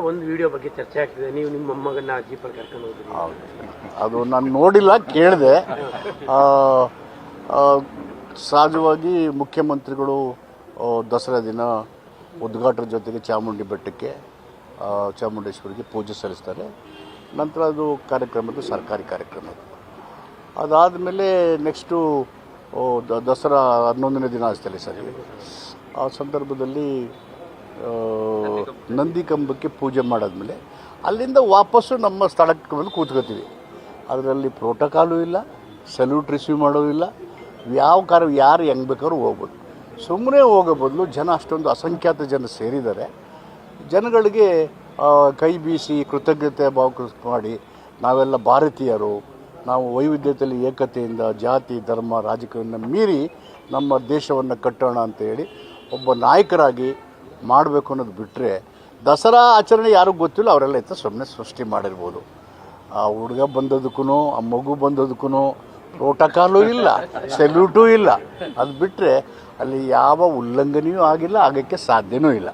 ಒಂದು ವಿಡಿಯೋ ಬಗ್ಗೆ ಚರ್ಚೆ ಆಗ್ತಿದೆ, ನೀವು ನಿಮ್ಮ ಮೊಮ್ಮಗನ್ನ ಜೀಪಲ್ಲಿ ಕರ್ಕೊಂಡು ಹೋದ್ರಿ. ಅದು ನಾನು ನೋಡಿಲ್ಲ, ಕೇಳಿದೆ. ಸಹಜವಾಗಿ ಮುಖ್ಯಮಂತ್ರಿಗಳು ದಸರಾ ದಿನ ಉದ್ಘಾಟನೆ ಜೊತೆಗೆ ಚಾಮುಂಡಿ ಬೆಟ್ಟಕ್ಕೆ ಚಾಮುಂಡೇಶ್ವರಿಗೆ ಪೂಜೆ ಸಲ್ಲಿಸ್ತಾರೆ. ನಂತರ ಅದು ಕಾರ್ಯಕ್ರಮದ್ದು ಸರ್ಕಾರಿ ಕಾರ್ಯಕ್ರಮ. ಅದಾದಮೇಲೆ ನೆಕ್ಸ್ಟು ದಸರಾ 11ನೇ ದಿನ ಆಗ್ತದೆ ಸರಿ. ಆ ಸಂದರ್ಭದಲ್ಲಿ ನಂದಿ ಕಂಬಕ್ಕೆ ಪೂಜೆ ಮಾಡಾದ್ಮೇಲೆ ಅಲ್ಲಿಂದ ವಾಪಸ್ಸು ನಮ್ಮ ಸ್ಥಳಕ್ಕೆ ಬಂದು ಕೂತ್ಕೋತೀವಿ. ಅದರಲ್ಲಿ ಪ್ರೋಟೋಕಾಲು ಇಲ್ಲ, ಸಲ್ಯೂಟ್ ರಿಸೀವ್ ಮಾಡೋದಿಲ್ಲ, ಯಾವ ಯಾರು ಹೆಂಗೆ ಬೇಕಾದ್ರೂ ಹೋಗ್ಬೋದು. ಸುಮ್ಮನೆ ಹೋಗೋ ಬದಲು ಜನ ಅಷ್ಟೊಂದು ಅಸಂಖ್ಯಾತ ಜನ ಸೇರಿದ್ದಾರೆ. ಜನಗಳಿಗೆ ಕೈ ಬೀಸಿ ಕೃತಜ್ಞತೆ ಭಾವ ಮಾಡಿ ನಾವೆಲ್ಲ ಭಾರತೀಯರು, ನಾವು ವೈವಿಧ್ಯತೆಯಲ್ಲಿ ಏಕತೆಯಿಂದ ಜಾತಿ ಧರ್ಮ ರಾಜಕೀಯವನ್ನು ಮೀರಿ ನಮ್ಮ ದೇಶವನ್ನು ಕಟ್ಟೋಣ ಅಂತ ಹೇಳಿ ಒಬ್ಬ ನಾಯಕರಾಗಿ ಮಾಡಬೇಕು ಅನ್ನೋದು ಬಿಟ್ಟರೆ, ದಸರಾ ಆಚರಣೆ ಯಾರಿಗೂ ಗೊತ್ತಿಲ್ಲ, ಅವರೆಲ್ಲ ಇತ್ತು ಸುಮ್ಮನೆ ಸೃಷ್ಟಿ ಮಾಡಿರ್ಬೋದು. ಆ ಹುಡುಗ ಬಂದದಕ್ಕೂ ಆ ಮಗು ಬಂದದಕ್ಕೂ ಪ್ರೋಟೋಕಾಲು ಇಲ್ಲ, ಸೆಲ್ಯೂಟೂ ಇಲ್ಲ. ಅದು ಬಿಟ್ಟರೆ ಅಲ್ಲಿ ಯಾವ ಉಲ್ಲಂಘನೆಯೂ ಆಗಿಲ್ಲ, ಆಗೋಕ್ಕೆ ಸಾಧ್ಯವೂ ಇಲ್ಲ.